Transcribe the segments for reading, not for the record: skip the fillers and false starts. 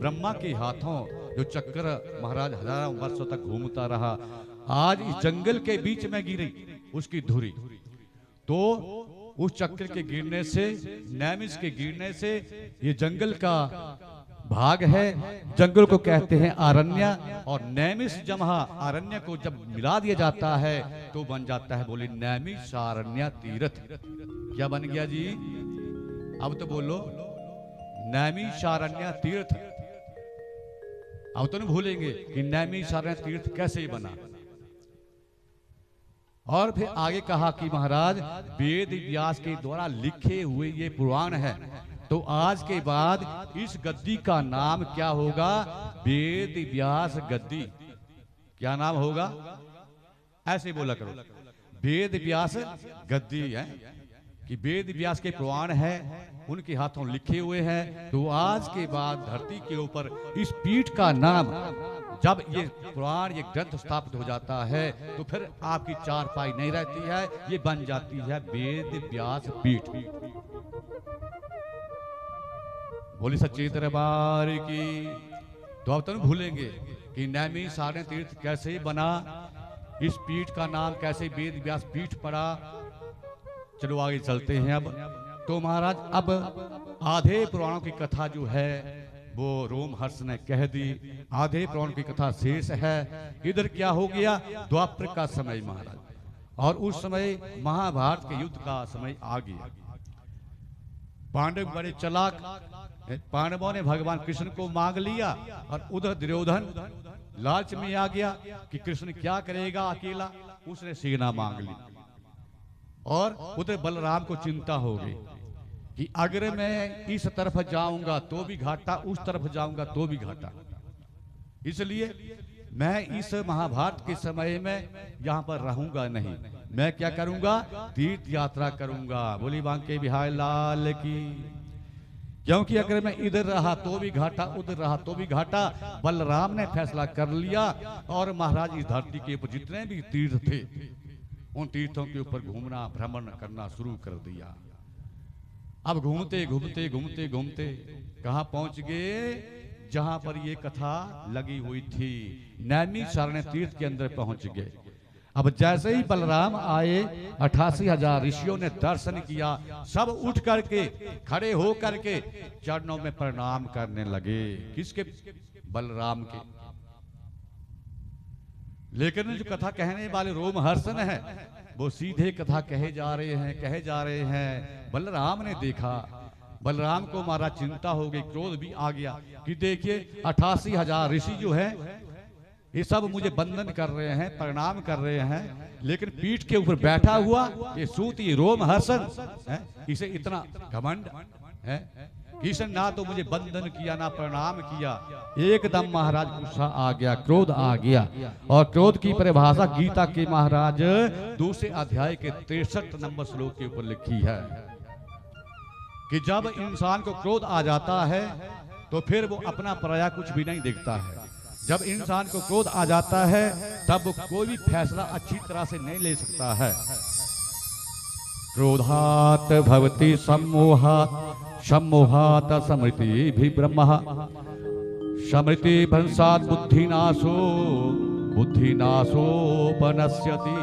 ब्रह्मा के हाथों जो चक्र महाराज हजारों वर्षों तक घूमता रहा, आज इस जंगल के बीच में गिरी उसकी धुरी। तो उस चक्र के गिरने से, नैमिष के गिरने से, ये जंगल का भाग है, जंगल को कहते हैं आरण्य। और नैमिष जमहा आरण्य को जब मिला दिया जाता है तो बन जाता है, बोले नैमिषारण्य तीर्थ। क्या बन गया जी? अब तो बोलो, नैमिषारण्य तीर्थ। अब तो नहीं भूलेंगे कि नैमिषारण्य तीर्थ कैसे बना। और फिर आगे कहा कि महाराज वेद व्यास के द्वारा लिखे हुए ये पुराण है, तो आज के बाद इस गद्दी का नाम क्या होगा? वेद व्यास गद्दी। क्या नाम होगा? ऐसे बोला करो, वेद व्यास गद्दी है, कि वेद व्यास के पुराण है, उनके हाथों लिखे हुए हैं। तो आज के बाद धरती के ऊपर इस पीठ का नाम, जब ये पुराण, ये ग्रंथ स्थापित हो जाता है, तो फिर आपकी चारपाई नहीं रहती है, ये बन जाती है वेद व्यास पीठ। बोली सच्ची दरबार की। तो अब तो नहीं भूलेंगे कि नैमिषारण्य तीर्थ कैसे बना, इस पीठ का नाम कैसे वेद व्यास पीठ पड़ा। चलो आगे चलते हैं। अब तो महाराज, अब आधे पुराणों की कथा जो है वो रोमहर्ष ने कह दी, आधे पुराण की कथा शेष है। इधर क्या हो गया? द्वापर का समय महाराज, और उस समय महाभारत के युद्ध का समय आ गया। पांडव बड़े चालाक, पांडवों ने भगवान कृष्ण को मांग लिया, और उधर दुर्योधन लालच में आ गया कि कृष्ण क्या करेगा अकेला, उसने सेना मांग ली। और उधर बलराम को चिंता हो गई कि अगर मैं इस तरफ जाऊंगा तो भी घाटा, उस तरफ जाऊंगा तो भी घाटा, इसलिए मैं इस महाभारत के समय में यहां पर रहूंगा नहीं। मैं क्या करूंगा? तीर्थ यात्रा करूंगा। बोली बांके बिहारी लाल की। क्योंकि अगर मैं इधर रहा तो भी घाटा, उधर रहा तो भी घाटा। बलराम ने फैसला कर लिया, और महाराज इस धरती के ऊपर जितने भी तीर्थ थे, उन तीर्थों के ऊपर घूमना, भ्रमण करना शुरू कर दिया। अब घूमते घूमते घूमते घूमते कहां पहुंच गए? जहां पर ये कथा लगी हुई थी, नैमिषारण्य तीर्थ के अंदर पहुंच गए। अब जैसे ही बलराम आए, 88,000 ऋषियों ने दर्शन किया, सब उठ करके, खड़े हो करके चरणों में प्रणाम करने लगे। किसके? बलराम के। लेकिन जो कथा कहने वाले रोमहर्षण है, वो सीधे कथा कहे जा रहे हैं। बलराम ने देखा, बलराम को महाराज चिंता हो गई, क्रोध भी आ गया कि देखिए 88,000 ऋषि जो है, ये सब मुझे वंदन कर रहे हैं, प्रणाम कर रहे हैं, लेकिन पीठ के ऊपर बैठा हुआ ये सूत, ये रोमहर्षण है, इसे इतना घमंड है कि इसने ना तो मुझे वंदन किया, ना प्रणाम किया। एकदम महाराज गुस्सा आ गया, क्रोध आ गया। और क्रोध की परिभाषा गीता के महाराज दूसरे अध्याय के 63 नंबर श्लोक के ऊपर लिखी है कि जब इंसान को क्रोध आ जाता है तो फिर वो अपना पराया कुछ भी नहीं देखता है। जब इंसान को क्रोध आ जाता है तब वो कोई भी फैसला अच्छी तरह से नहीं ले सकता है। क्रोधात भवति सम्मोहात्, सम्मोहात् स्मृति भी ब्रह्म, स्मृति भ्रंशात् बुद्धिनाशो, बुद्धिनाशो बनस्यति।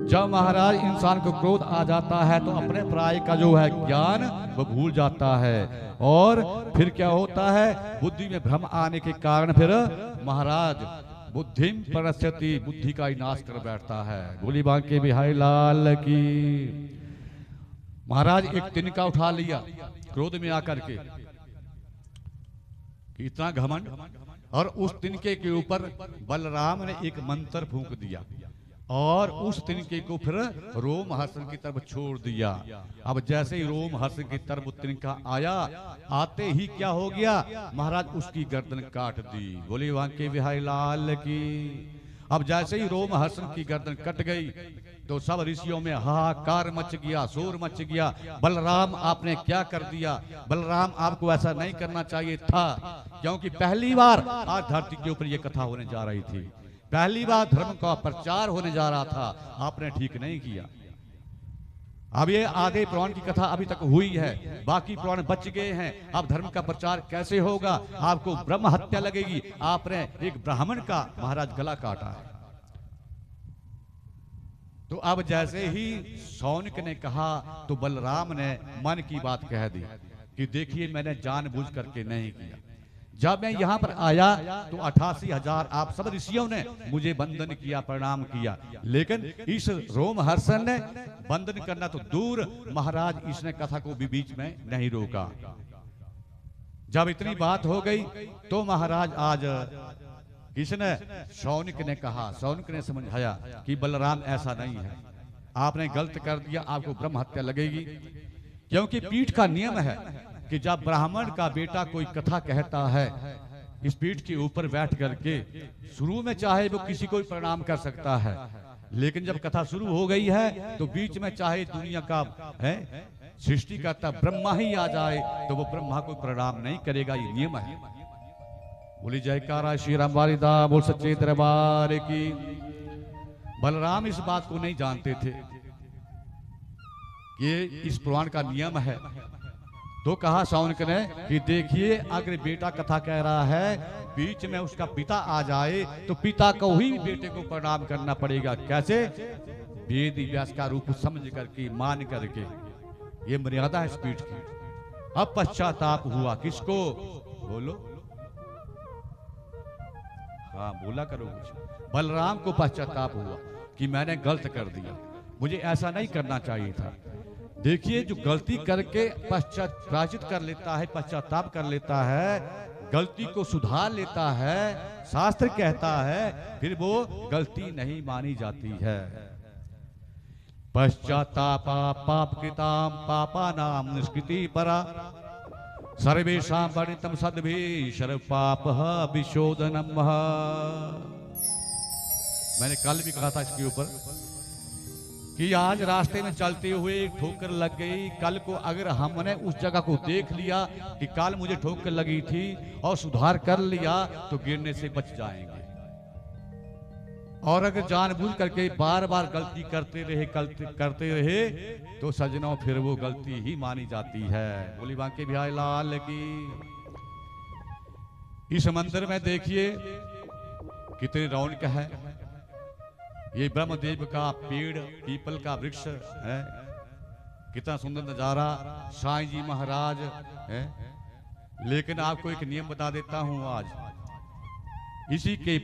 जब महाराज इंसान को क्रोध आ जाता है तो अपने पराये का जो है ज्ञान वो भूल जाता है, और फिर क्या होता है? बुद्धि में भ्रम आने के कारण फिर महाराज बुद्धिम परस्यति, बुद्धि का ही नाश कर बैठता है। बोली बांके बिहारी लाल की। महाराज एक तिनका उठा लिया क्रोध में आकर के, इतना घमंड, और उस तिनके के ऊपर बलराम ने एक मंत्र फूंक दिया, और उस तिनके को फिर रोमहर्षण की तरफ छोड़ दिया। अब जैसे ही रोमहर्षण की तरफ तिनका आया, आते ही क्या हो गया? महाराज उसकी गर्दन काट दी। बोली बांके बिहारी लाल की। अब जैसे ही रोमहर्षण की गर्दन कट गई तो सब ऋषियों में हाहाकार मच गया, शोर मच गया। बलराम आपने क्या कर दिया? बलराम आपको ऐसा नहीं करना चाहिए था, क्योंकि पहली बार आज धरती के ऊपर यह कथा होने जा रही थी, पहली बार धर्म का प्रचार होने जा रहा था, आपने ठीक नहीं किया। अब ये आधे पुराण की कथा अभी तक हुई है, बाकी पुराण बच गए हैं। अब धर्म का प्रचार कैसे होगा? आपको ब्रह्म हत्या लगेगी। आपने एक ब्राह्मण का महाराज गला काटा है। तो अब जैसे ही शौनक ने कहा तो बलराम ने मन की बात कह दी कि देखिए मैंने जानबूझ करके नहीं किया। जब मैं यहाँ पर आया तो 88,000 आप सब ऋषियों ने मुझे वंदन किया, प्रणाम किया, लेकिन इस रोमहर्षण ने वंदन करना तो दूर, महाराज इसने कथा को भी बीच में नहीं रोका। जब इतनी बात हो गई तो महाराज आज किसने, शौनक ने कहा, शौनक ने समझाया कि बलराम ऐसा नहीं है, आपने गलत कर दिया, आपको ब्रह्म हत्या लगेगी। क्योंकि पीठ का नियम है कि जब ब्राह्मण का बेटा कोई कथा कहता है, इस पीठ के ऊपर बैठ करके शुरू में चाहे वो किसी को प्रणाम कर सकता है, लेकिन जब कथा शुरू हो गई है तो बीच में चाहे दुनिया का है सृष्टि करता ब्रह्मा ही आ जाए तो वो ब्रह्मा को प्रणाम नहीं करेगा। ये नियम है। बोली जयकारा श्री राम वारिदा, बोल सच्चे दरबार की। बलराम इस बात को नहीं जानते थे कि इस पुराण का नियम है। तो कहा शौनक ने कि देखिए अगर बेटा कथा कह रहा है, बीच में उसका पिता आ जाए तो पिता को ही बेटे को प्रणाम करना पड़ेगा। कैसे? वेद व्यास का रूप समझ करके, मान करके। ये मर्यादा है इस पीठ की। अब पश्चाताप हुआ किसको? बोलो, हाँ बोला करो कुछ। बलराम को पश्चाताप हुआ कि मैंने गलत कर दिया, मुझे ऐसा नहीं करना चाहिए था। देखिए जो गलती करके प्रायश्चित कर लेता है, पश्चाताप कर लेता है, गलती को सुधार लेता है, शास्त्र कहता है फिर वो गलती नहीं मानी जाती है। पश्चातापा पापकृताम पापानाम निष्कृति परा सर्वेषां वर्णितम सद्भि सर्व पापः विशोधनम। मैंने कल भी कहा था इसके ऊपर कि आज रास्ते में चलते हुए ठोकर लग गई। कल को अगर हमने उस जगह को देख लिया कि कल मुझे ठोकर लगी थी और सुधार कर लिया तो गिरने से बच जाएंगे। और अगर जानबूझ करके बार बार गलती करते रहे तो सजनों फिर वो गलती ही मानी जाती है। बोली बांके बिहारी लाल की। इस मंदिर में देखिए कितनी रौनक है। ये ब्रह्मदेव का पेड़, पीपल का वृक्ष है, कितना सुंदर नजारा, साईं जी महाराज है। लेकिन आपको एक नियम बता देता हूं आज, इसी के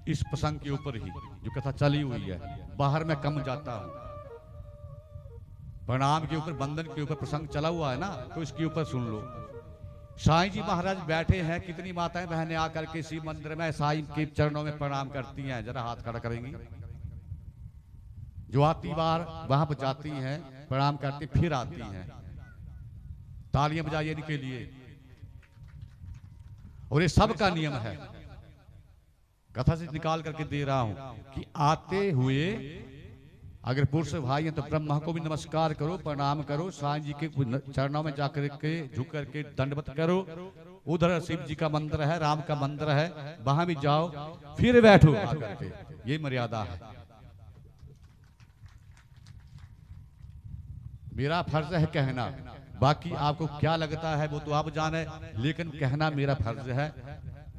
इस प्रसंग के ऊपर ही जो कथा चली हुई है, बाहर में कम जाता हूं। प्रणाम के ऊपर, बंधन के ऊपर प्रसंग चला हुआ है ना, तो इसके ऊपर सुन लो। साईं जी महाराज बैठे हैं, कितनी माताएं बहनें आकर के शिव मंदिर में साईं के चरणों में प्रणाम करती हैं। जरा हाथ खड़ा करेंगी। जो आती बार वहां पर जाती हैं, प्रणाम करती, फिर आती हैं। तालियां बजाइए इनके लिए। और ये सबका नियम है, कथा से निकाल करके दे रहा हूं कि आते हुए अगर पुरुष भाई हैं तो ब्रह्मा को भी नमस्कार करो, प्रणाम करो, साईं जी के चरणों में जाकर के झुक करके दंडवत करो। उधर शिव जी का मंदिर है, राम का मंदिर है, वहां भी जाओ, फिर बैठो आकर के। ये मर्यादा है। मेरा फर्ज है कहना, बाकी आपको क्या लगता है वो तो आप जाने, लेकिन कहना मेरा फर्ज है।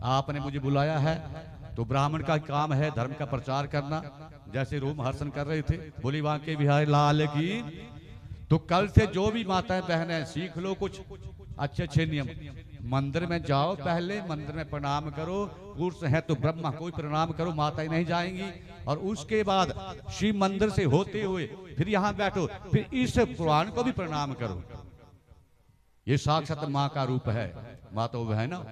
आपने मुझे बुलाया है तो ब्राह्मण का काम है धर्म का प्रचार करना, जैसे रोमहर्षण कर रहे थे। बोली बांके बिहारी लाल की। तो कल से जो भी माताएं बहनें सीख लो कुछ अच्छे अच्छे नियम। मंदिर में जाओ, पहले मंदिर में प्रणाम करो, पुरुष है तो ब्रह्मा को प्रणाम करो, माताएं नहीं जाएंगी। और उसके बाद शिव मंदिर से होते हुए फिर यहाँ बैठो, फिर इस पुराण को भी प्रणाम करो। ये साक्षात माँ का रूप है। माँ तो है ना,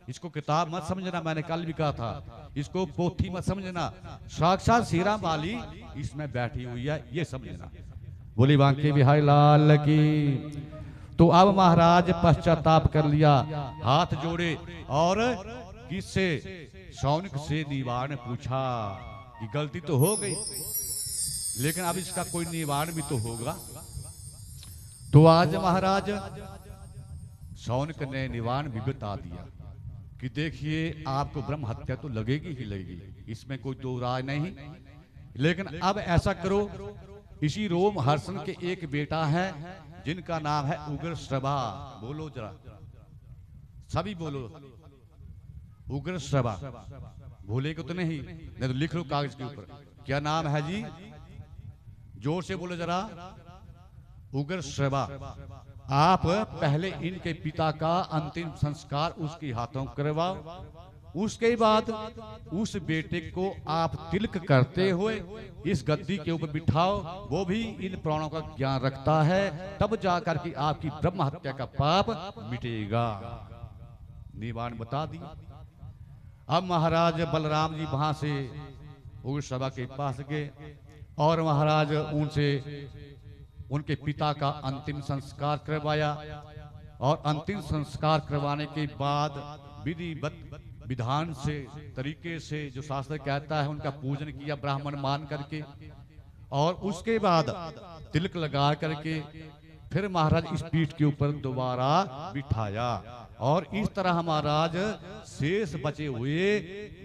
इसको किताब मत समझना, मैंने कल भी कहा था, इसको पोथी मत समझना, साक्षात सीरा वाली इसमें बैठी हुई है, ये समझना। बोली बांके बिहारी लाल की। तो अब महाराज पश्चाताप कर लिया, हाथ जोड़े और किससे? शौनक से निवारण पूछा कि गलती तो हो गई, लेकिन अब इसका कोई निवारण भी तो होगा। तो आज महाराज शौनक ने निवारण भी बता दिया कि देखिए आपको ब्रह्म हत्या तो लगेगी ही लगेगी, इसमें कोई दो राय नहीं। लेकिन अब ऐसा करो इसी रोम हर्षण के एक बेटा है जिनका नाम है उग्रश्रवा। बोलो जरा, सभी बोलो, उग्रश्रवा। भूलेगे तो नहीं तो लिख लो कागज के ऊपर। क्या नाम है जी? जोर से बोलो जरा। उग्रश्रवा। आप पहले इनके पिता का अंतिम संस्कार उसके हाथों करवाओ, उसके बाद उस बेटे को आप तिलक करते हुए इस गद्दी के ऊपर बिठाओ। वो भी इन प्राणों का ज्ञान रखता है, तब जाकर के आपकी ब्रह्म हत्या का पाप मिटेगा। निवारण बता दी। अब महाराज बलराम जी वहां से उग्रश्रवा के पास गए और महाराज उनसे उनके पिता का अंतिम संस्कार करवाया। और अंतिम संस्कार करवाने के बाद विधिवत विधान से तरीके से जो शास्त्र कहता है उनका पूजन किया ब्राह्मण मान करके, और उसके बाद तिलक लगा करके फिर महाराज इस पीठ के ऊपर दोबारा बिठाया। और इस तरह महाराज शेष बचे हुए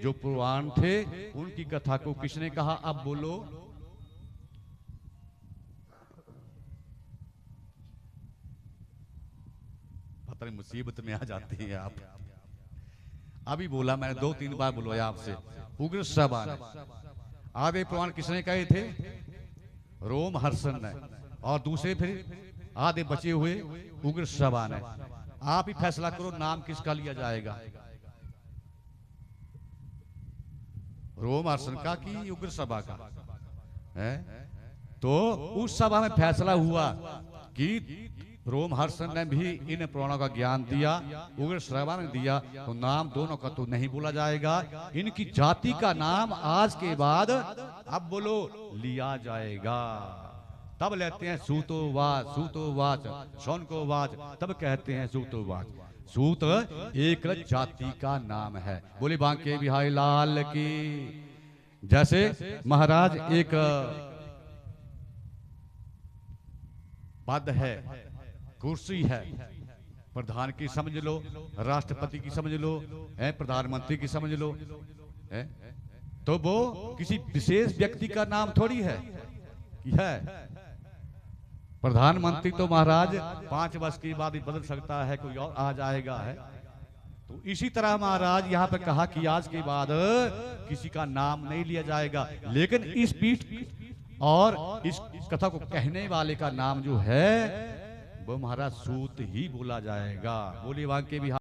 जो पुराण थे उनकी कथा को किसने कहा? अब बोलो। पता नहीं मुसीबत में आ जाते हैं आप। अभी बोला मैंने, 2-3 बार बोला आपसे। उग्रश्रवा ने। आधे पुराण किसने कहे थे? रोम हर्षण ने। और दूसरे फिर आधे बचे हुए उग्रश्रवा ने। आप ही फैसला करो नाम किसका लिया जाएगा, रोम हर्षण का कि उग्रश्रवा का है? तो उस सभा में फैसला हुआ कि रोम हर्षण ने भी इन पुराणों का ज्ञान दिया, उग्रश्रवा ने दिया, तो नाम दोनों का तो नहीं बोला जाएगा। इनकी जाति का नाम आज के बाद अब बोलो लिया जाएगा। तब लेते हैं सूतोवाच, सूतोवाच, शौनकोवाच, तब कहते हैं सूतोवाच। सूत एक जाति का नाम है। बोले बांके बिहारी लाल की। जैसे महाराज एक पद है, कुर्सी है, प्रधान की समझ लो, राष्ट्रपति की समझ लो, प्रधानमंत्री की समझ लो, तो वो किसी विशेष व्यक्ति का नाम थोड़ी है कि है। प्रधानमंत्री तो महाराज 5 वर्ष के बाद ही बदल सकता है, कोई और आ जाएगा है। तो इसी तरह महाराज यहाँ पर कहा कि आज के बाद किसी का नाम नहीं लिया जाएगा, लेकिन इस पीठ और इस कथा को कहने वाले का नाम जो है वो महाराज सूत ही बोला जाएगा। बोलिए वांके बिहारी।